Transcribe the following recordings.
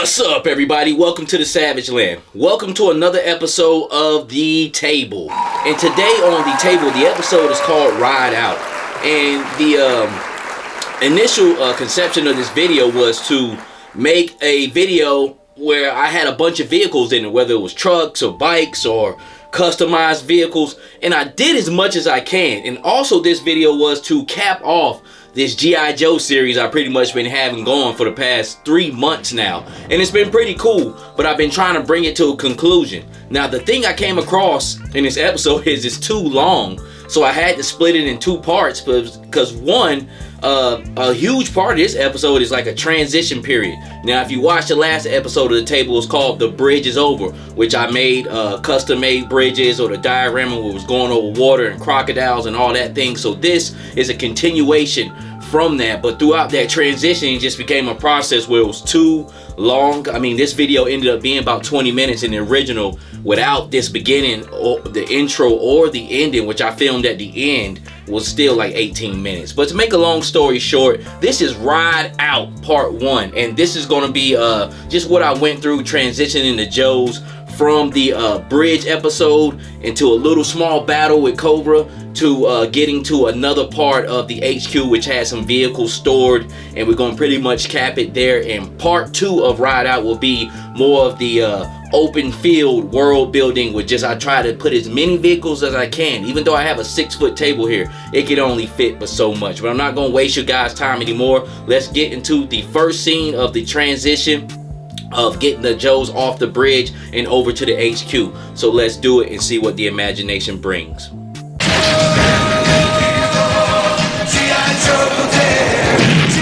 What's up, everybody? Welcome to the Savage Land. Welcome to another episode of The Table. And today on The Table, the episode is called Ride Out. And the initial conception of this video was to make a video where I had a bunch of vehicles in it, whether it was trucks or bikes or customized vehicles, and I did as much as I can. And also this video was to cap off this G.I. Joe series I pretty much been having going for the past 3 months now, and it's been pretty cool, but I've been trying to bring it to a conclusion. Now the thing I came across in this episode is it's too long, so I had to split it in 2 parts, because one, a huge part of this episode is like a transition period. Now if you watch the last episode of The Table, it's called The Bridge is Over, which I made custom made bridges, or the diorama where it was going over water and crocodiles and all that thing. So this is a continuation from that, but throughout that transition it just became a process where it was too long. I mean, this video ended up being about 20 minutes in the original without this beginning or the intro or the ending, which I filmed at the end, was still like 18 minutes. But to make a long story short, this is Ride Out Part 1, and this is going to be just what I went through transitioning to Joe's from the bridge episode into a little small battle with Cobra to getting to another part of the HQ, which has some vehicles stored, and we're going to pretty much cap it there. And part 2 of Ride Out will be more of the open field world building, with just I try to put as many vehicles as I can. Even though I have a 6-foot table here, it can only fit but so much. But I'm not going to waste your guys' time anymore. Let's get into the first scene of the transition of getting the Joes off the bridge and over to the HQ. So let's do it and see what the imagination brings.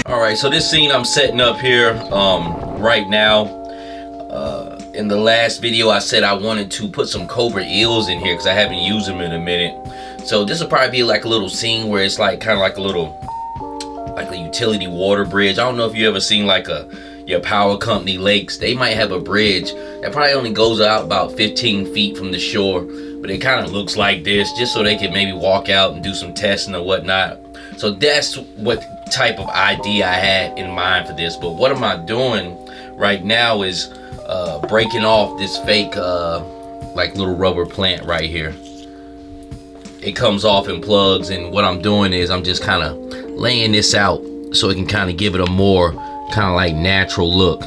Alright, so this scene I'm setting up here right now. In the last video I said I wanted to put some Cobra eels in here because I haven't used them in a minute. So this will probably be like a little scene where it's like kind of like a little, like a utility water bridge. I don't know if you ever seen like your power company lakes. They might have a bridge that probably only goes out about 15 feet from the shore, but it kind of looks like this, just so they can maybe walk out and do some testing or whatnot. So that's what type of idea I had in mind for this. But what am I doing right now is breaking off this fake like little rubber plant right here. It comes off in plugs, and what I'm doing is I'm just kind of laying this out so it can kind of give it a more kind of like natural look.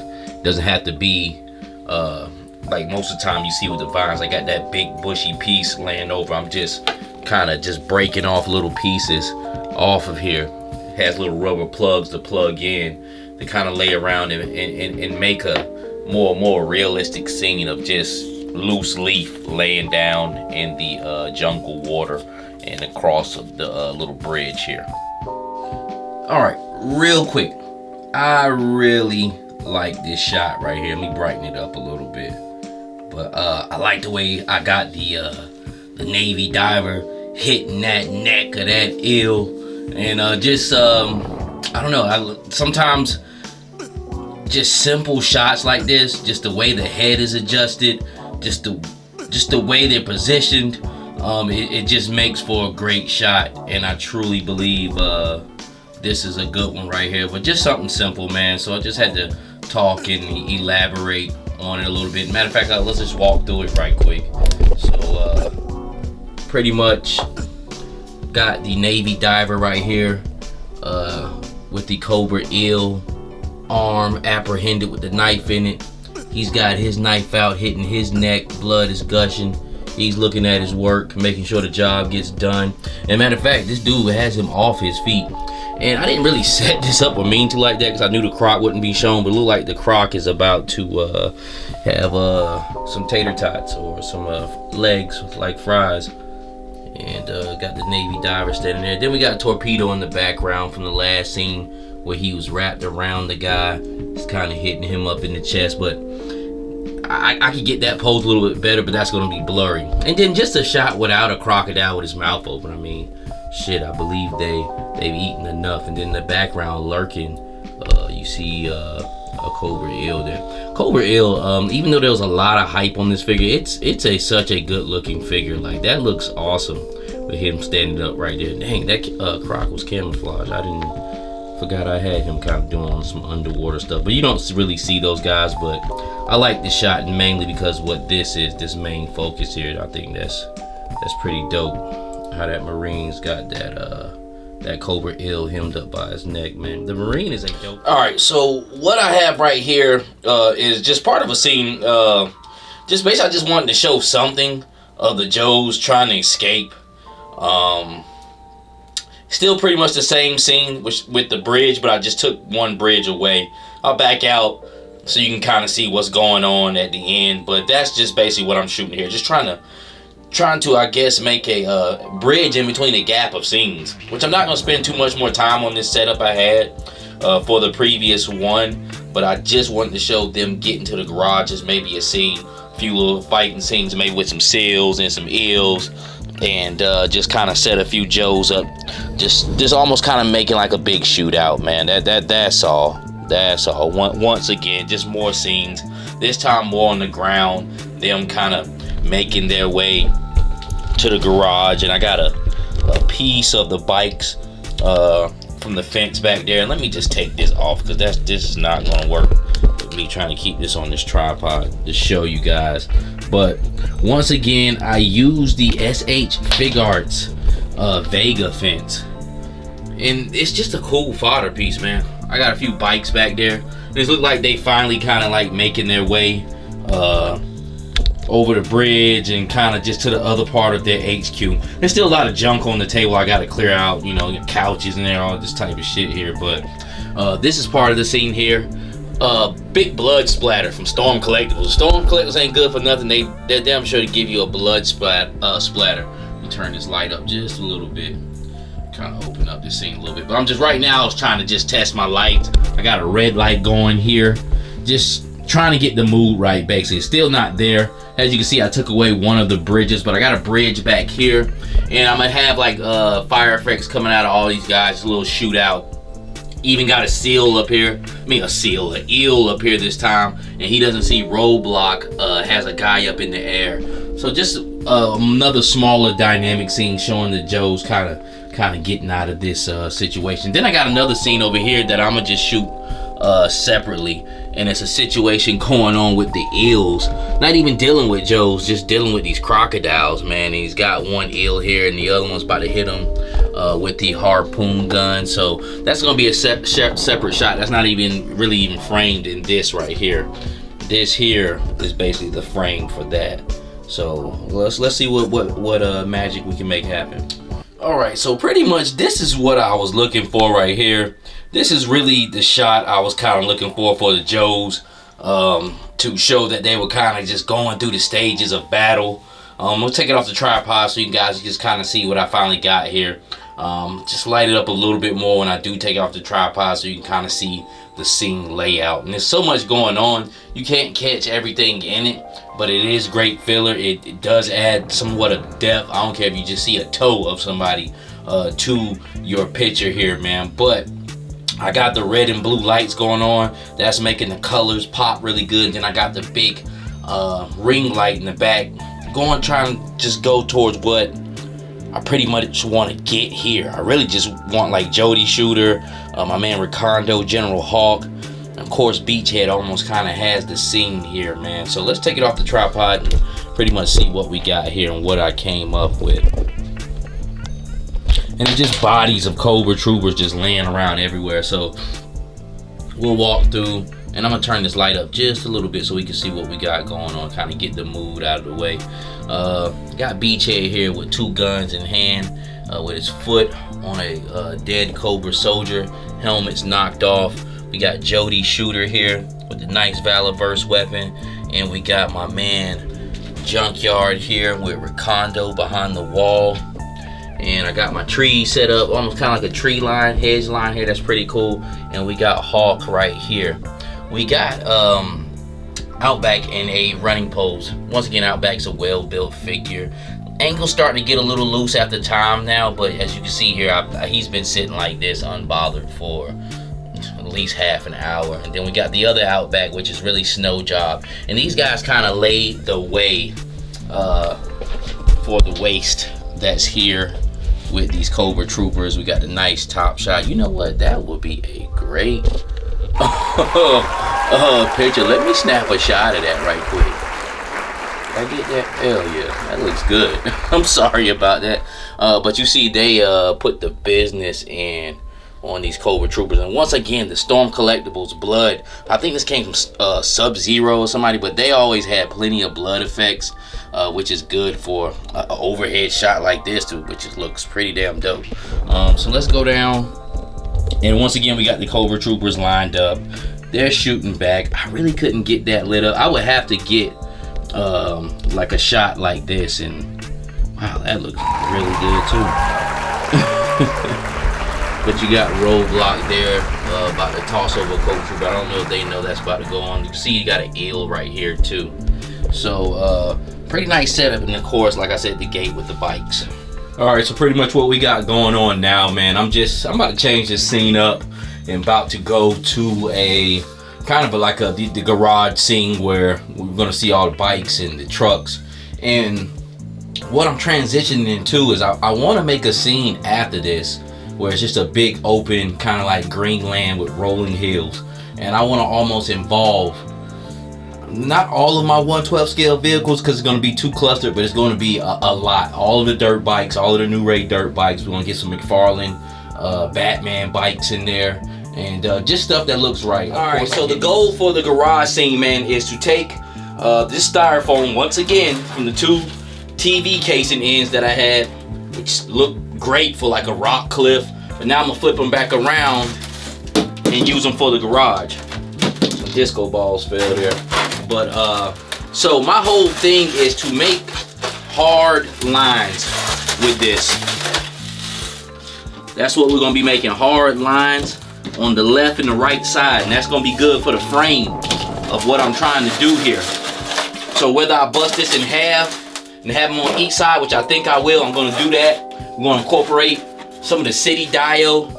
Doesn't have to be like most of the time you see with the vines, I got that big bushy piece laying over. I'm just kind of just breaking off little pieces off of here. It has little rubber plugs to plug in to kind of lay around and make a more realistic scene of just loose leaf laying down in the jungle water and across the little bridge here. All right, real quick, I really like this shot right here. Let me brighten it up a little bit. But I like the way I got the Navy diver hitting that neck of that eel. And just, I don't know, sometimes just simple shots like this, just the way the head is adjusted, just the way they're positioned, it just makes for a great shot. And I truly believe this is a good one right here, but just something simple, man. So I just had to talk and elaborate on it a little bit. Matter of fact, let's just walk through it right quick. So pretty much got the Navy diver right here with the Cobra eel arm apprehended with the knife in it. He's got his knife out, hitting his neck, blood is gushing. He's looking at his work, making sure the job gets done. And matter of fact, this dude has him off his feet. And I didn't really set this up or mean to like that because I knew the croc wouldn't be shown, but it looked like the croc is about to have some tater tots or some legs like fries. And got the Navy diver standing there. Then we got a torpedo in the background from the last scene where he was wrapped around the guy. It's kind of hitting him up in the chest, but I could get that pose a little bit better, but that's going to be blurry. And then just a shot without a crocodile with his mouth open. I mean, shit, I believe they've eaten enough. And then in the background lurking, you see a Cobra eel there. Cobra eel, even though there was a lot of hype on this figure, it's such a good looking figure. Like, that looks awesome with him standing up right there. Dang, that croc was camouflage. I didn't Forgot I had him kind of doing some underwater stuff, but you don't really see those guys. But I like this shot, and mainly because what this is, this main focus here. I think that's pretty dope. How that Marine's got that cobra eel hemmed up by his neck, man. The Marine is a dope. All right, so what I have right here is just part of a scene. Just basically, I just wanted to show something of the Joes trying to escape. Still pretty much the same scene with the bridge, but I just took one bridge away. I'll back out so you can kind of see what's going on at the end. But that's just basically what I'm shooting here. Just trying to, I guess, make a bridge in between a gap of scenes, which I'm not going to spend too much more time on this setup I had for the previous one. But I just wanted to show them getting to the garage as maybe a scene, a few little fighting scenes, maybe with some seals and some eels. And just kind of set a few Joes up, just almost kind of making like a big shootout, man. That's all. Once again, just more scenes. This time more on the ground. Them kind of making their way to the garage, and I got a piece of the bikes from the fence back there. And let me just take this off because this is not gonna work with me trying to keep this on this tripod to show you guys. But once again, I use the SH Fig Arts Vega fence, and it's just a cool fodder piece, man. I got a few bikes back there. This look like they finally kind of like making their way over the bridge and kind of just to the other part of their HQ. There's still a lot of junk on the table I gotta clear out, you know, couches in there, all this type of shit here. But this is part of the scene here. Big blood splatter from Storm Collectibles. Storm Collectibles ain't good for nothing. They're damn sure to give you a blood splatter. Let me turn this light up just a little bit. Kind of open up this scene a little bit. But I'm just right now, I was trying to just test my light. I got a red light going here. Just trying to get the mood right, basically. It's still not there. As you can see, I took away one of the bridges, but I got a bridge back here. And I'm gonna have like fire effects coming out of all these guys. A little shootout. Even got a seal up here. An eel up here this time. And he doesn't see roadblock. Has a guy up in the air. So just another smaller dynamic scene showing the Joes kind of getting out of this situation. Then I got another scene over here that I'm gonna just shoot separately, and it's a situation going on with the eels. Not even dealing with Joes, just dealing with these crocodiles, man. And he's got one eel here, and the other one's about to hit him with the harpoon gun. So that's gonna be a separate shot. That's not even really framed in this right here. This here is basically the frame for that. So let's see what magic we can make happen. All right, so pretty much this is what I was looking for right here. This is really the shot I was kind of looking for the Joes, to show that they were kind of just going through the stages of battle. We'll take it off the tripod so you guys just kind of see what I finally got here. Just light it up a little bit more when I do take it off the tripod so you can kind of see the scene layout. And there's so much going on, you can't catch everything in it, but it is great filler. It does add somewhat of depth. I don't care if you just see a toe of somebody to your picture here, man. But I got the red and blue lights going on. That's making the colors pop really good. Then I got the big ring light in the back. Trying to just go towards what I pretty much want to get here. I really just want like Jody Shooter, my man Ricondo, General Hawk. Of course, Beachhead almost kind of has the scene here, man. So let's take it off the tripod and pretty much see what we got here and what I came up with. And it's just bodies of Cobra Troopers just laying around everywhere. So we'll walk through, and I'm gonna turn this light up just a little bit so we can see what we got going on, kind of get the mood out of the way. Got Beachhead here with two guns in hand, with his foot on a dead Cobra soldier, helmet's knocked off. We got Jody Shooter here with the nice Valorverse weapon, and we got my man Junkyard here with Ricondo behind the wall. And I got my tree set up, almost kind of like a tree line, hedge line here. That's pretty cool. And we got Hawk right here. We got Outback in a running pose. Once again, Outback's a well-built figure. Ankle's starting to get a little loose after time now, but as you can see here, he's been sitting like this unbothered for at least half an hour. And then we got the other Outback, which is really Snow Job. And these guys kind of laid the way for the waste that's here with these Cobra Troopers. We got the nice top shot. You know what? That would be a great picture. Let me snap a shot of that right quick. I get that? Hell yeah, that looks good. I'm sorry about that. But you see, they put the business in on these Cobra Troopers. And once again, the Storm Collectibles blood. I think this came from Sub-Zero or somebody, but they always had plenty of blood effects, which is good for an overhead shot like this, too, which just looks pretty damn dope. So let's go down. And once again, we got the Cobra Troopers lined up. They're shooting back. I really couldn't get that lit up. I would have to get like a shot like this, and wow, that looks really good too. But you got Roadblock there about to toss over Cobra Trooper. I don't know if they know that's about to go on. You see, you got an eel right here too. So pretty nice setup, and of course, like I said, the gate with the bikes. All right, so pretty much what we got going on now, man. I'm about to change this scene up and about to go to a kind of like the garage scene where we're gonna see all the bikes and the trucks. And what I'm transitioning into is I want to make a scene after this where it's just a big open kind of like green land with rolling hills, and I want to almost involve not all of my 1/12 scale vehicles because it's going to be too clustered, but it's going to be a lot. All of the dirt bikes, all of the new Ray dirt bikes. We're going to get some McFarlane Batman bikes in there, and just stuff that looks right. All right, so the goal for the garage scene, man, is to take this styrofoam once again from the two TV casing ends that I had, which look great for like a rock cliff, but now I'm gonna flip them back around and use them for the garage. Some disco balls fell there, but so my whole thing is to make hard lines with this. That's what we're gonna be making, hard lines on the left and the right side, and that's gonna be good for the frame of what I'm trying to do here. So whether I bust this in half and have them on each side, which I think I will, I'm gonna do that. We're gonna incorporate some of the City Dio,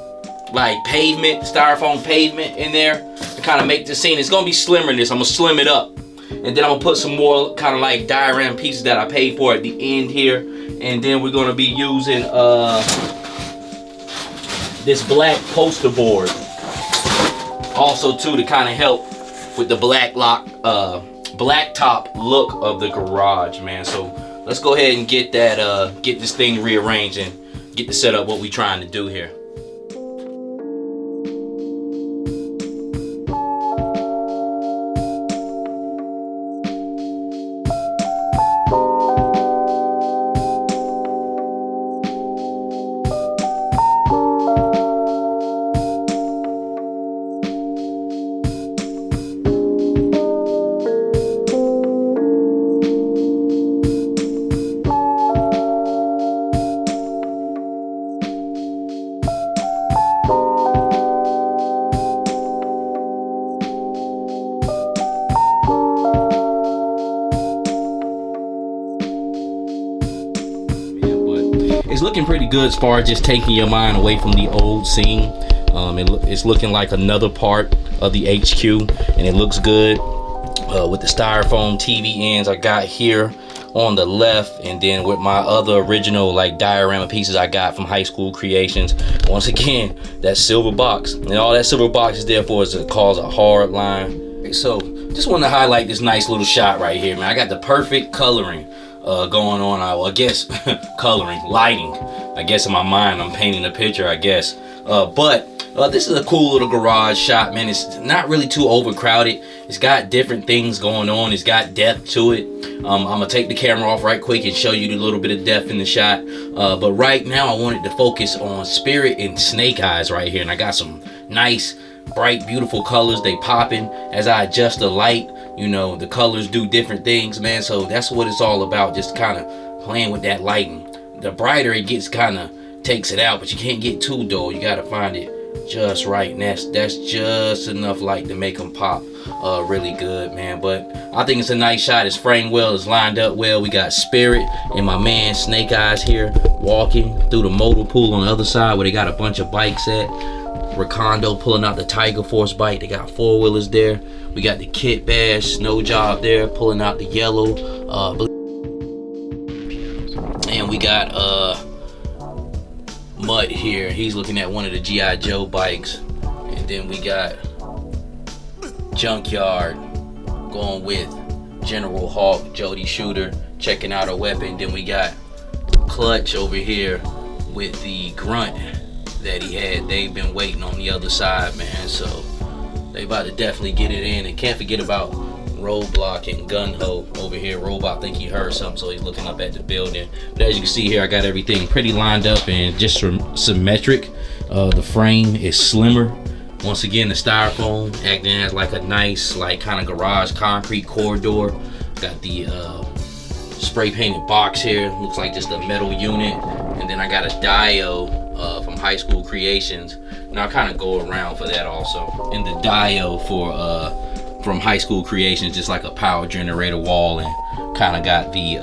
like pavement, styrofoam pavement in there to kind of make the scene. It's gonna be slimmer than this. I'm gonna slim it up. And then I'm gonna put some more kind of like diorama pieces that I paid for at the end here. And then we're gonna be using this black poster board also too to kind of help with the blacktop look of the garage, man. So let's go ahead and get that get this thing rearranged and get the setup what we trying to do here. It's looking pretty good as far as just taking your mind away from the old scene. It's looking like another part of the HQ, and it looks good with the styrofoam TV ends I got here on the left, and then with my other original like diorama pieces I got from High School Creations. Once again, that silver box, and all that silver box is there for is to cause a hard line. So just want to highlight this nice little shot right here, man. I got the perfect coloring going on. I guess coloring, lighting, I guess in my mind I'm painting a picture, I guess. But this is a cool little garage shot, man. It's not really too overcrowded. It's got different things going on. It's got depth to it. I'm gonna take the camera off right quick and show you the little bit of depth in the shot. But right now I wanted to focus on Spirit and Snake Eyes right here, and I got some nice bright beautiful colors. They popping as I adjust the light. You know, the colors do different things, man. So that's what it's all about, just kind of playing with that lighting. The brighter it gets, kind of takes it out, but you can't get too dull. You got to find it just right, and that's just enough light to make them pop really good, man. But I think it's a nice shot. It's framed well, it's lined up well. We got Spirit and my man Snake Eyes here walking through the motor pool on the other side where they got a bunch of bikes at. Recondo pulling out the Tiger Force bike. They got four-wheelers there. We got the Kit Bash Snow Job there pulling out the yellow. And we got Mutt here. He's looking at one of the G.I. Joe bikes. And then we got Junkyard going with General Hawk, Jody Shooter, checking out a weapon. Then we got Clutch over here with the grunt that he had. They've been waiting on the other side, man. So they about to definitely get it in. And can't forget about Roadblock and Gunho over here. Robot think he heard something, so he's looking up at the building. But as you can see here, I got everything pretty lined up and just symmetric. The frame is slimmer. Once again, the styrofoam acting as like a nice, like kind of garage concrete corridor. Got the spray painted box here. Looks like just a metal unit. And then I got a Dio from High School Creations. And I'll kind of go around for that also. And the Dio from High School Creations, just like a power generator wall, and kind of got the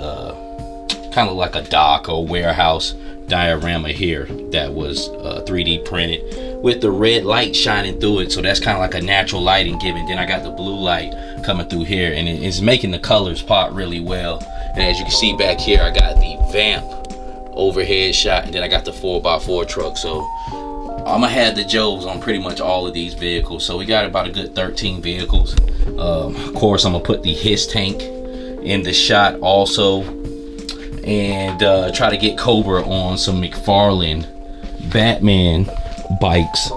kind of like a dock or warehouse diorama here that was 3D printed with the red light shining through it, so that's kind of like a natural lighting given. Then I got the blue light coming through here, and it's making the colors pop really well. And as you can see back here, I got the Vamp overhead shot, and then I got the 4x4 truck. So I'm gonna have the Joes on pretty much all of these vehicles. So we got about a good 13 vehicles. Of course, I'm gonna put the Hiss tank in the shot also, and try to get Cobra on some McFarlane Batman bikes,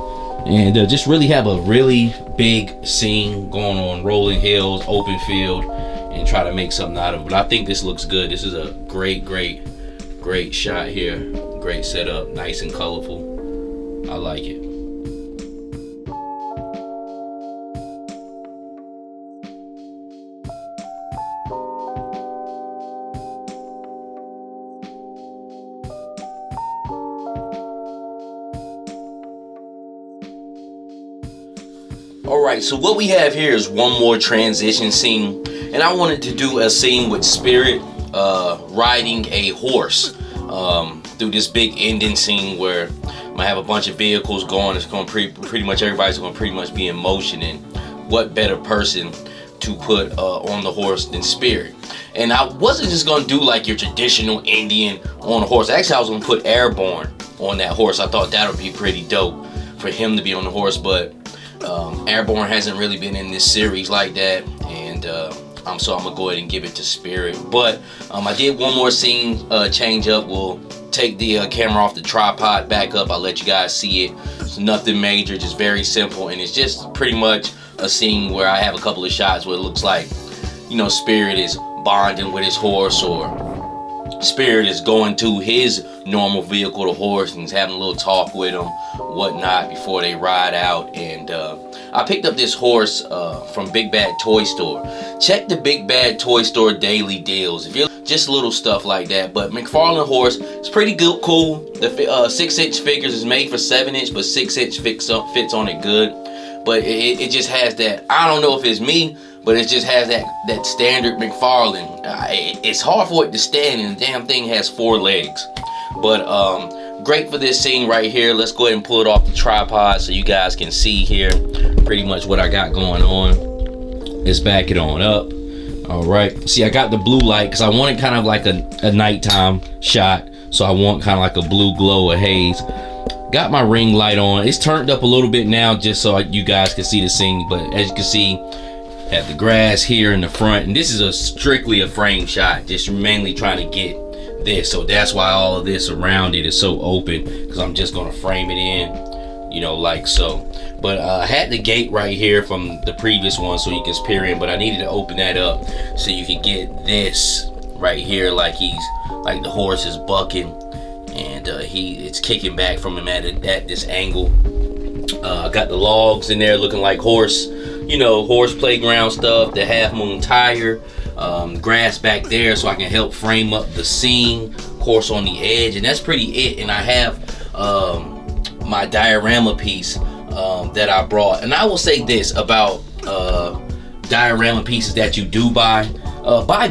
and just really have a really big scene going on rolling hills, open field, and try to make something out of it. But I think this looks good. This is a great shot here. Great setup, nice and colorful. I like it. Alright, so what we have here is one more transition scene, and I wanted to do a scene with Spirit riding a horse through this big ending scene where I'm gonna have a bunch of vehicles going. It's gonna pretty much everybody's gonna pretty much be in motion, and what better person to put on the horse than Spirit? And I wasn't just gonna do like your traditional Indian on a horse. Actually, I was gonna put Airborne on that horse. I thought that would be pretty dope for him to be on the horse, but Airborne hasn't really been in this series like that, and so I'm gonna go ahead and give it to Spirit. But I did one more scene change up. We'll take the camera off the tripod back up. I'll let you guys see it. It's nothing major, just very simple, and it's just pretty much a scene where I have a couple of shots where it looks like, you know, Spirit is bonding with his horse, or Spirit is going to his normal vehicle, the horse, and he's having a little talk with him, whatnot, before they ride out. And I picked up this horse from Big Bad Toy Store. Check the Big Bad Toy Store daily deals if you're just little stuff like that. But McFarlane horse is pretty good, cool. The 6-inch figures is made for 7-inch, but 6-inch fits on it good. But it just has that, I don't know if it's me, but it just has that standard McFarlane. It's hard for it to stand, and the damn thing has 4 legs. But great for this scene right here. Let's go ahead and pull it off the tripod so you guys can see here pretty much what I got going on. Let's back it on up. All right, see, I got the blue light because I wanted kind of like a nighttime shot, so I want kind of like a blue glow, a haze. Got my ring light on. It's turned up a little bit now just so you guys can see the scene, but as you can see, have the grass here in the front, and this is strictly a frame shot, just mainly trying to get this, so that's why all of this around it is so open, because I'm just gonna frame it in, you know, like so. But I had the gate right here from the previous one so you can peer in, but I needed to open that up so you could get this right here, like the horse is bucking, and it's kicking back from him at this angle. Got the logs in there looking like horse, you know, horse playground stuff, the Half Moon tire, grass back there so I can help frame up the scene, course on the edge, and that's pretty it. And I have my diorama piece that I brought. And I will say this about diorama pieces that you do buy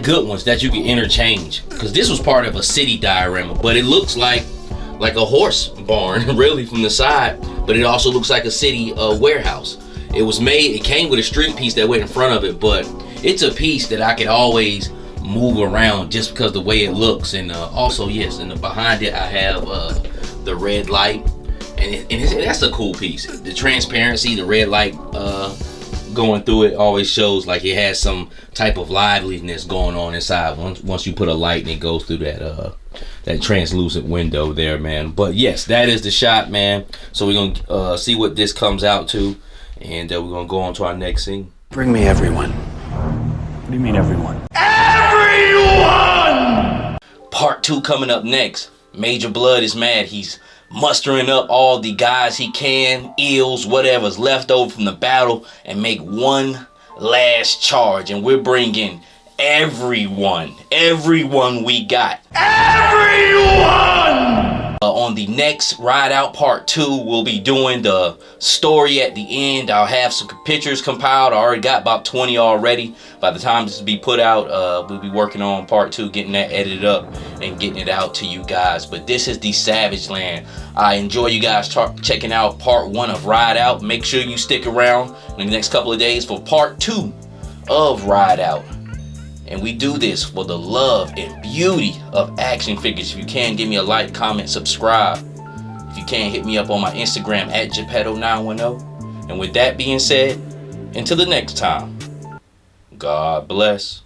good ones that you can interchange, because this was part of a city diorama, but it looks like a horse barn really from the side, but it also looks like a city warehouse. It came with a street piece that went in front of it, but it's a piece that I could always move around just because the way it looks. And also, yes, and behind it I have the red light, and that's a cool piece. The transparency, the red light going through it always shows like it has some type of liveliness going on inside once you put a light and it goes through that translucent window there, man. But yes, that is the shot, man. So we're gonna see what this comes out to, and we're gonna go on to our next scene. Bring me everyone. What do you mean everyone? Everyone! Part 2 coming up next. Major Blood is mad. He's mustering up all the guys he can, eels, whatever's left over from the battle, and make one last charge. And we're bringing everyone we got. Everyone! On the next Ride Out Part 2, we'll be doing the story at the end. I'll have some pictures compiled. I already got about 20 already. By the time this will be put out, we'll be working on Part 2, getting that edited up and getting it out to you guys. But this is the Savage Land. I enjoy you guys checking out Part 1 of Ride Out. Make sure you stick around in the next couple of days for Part 2 of Ride Out. And we do this for the love and beauty of action figures. If you can, give me a like, comment, subscribe. If you can, hit me up on my Instagram at Geppetto910. And with that being said, until the next time, God bless.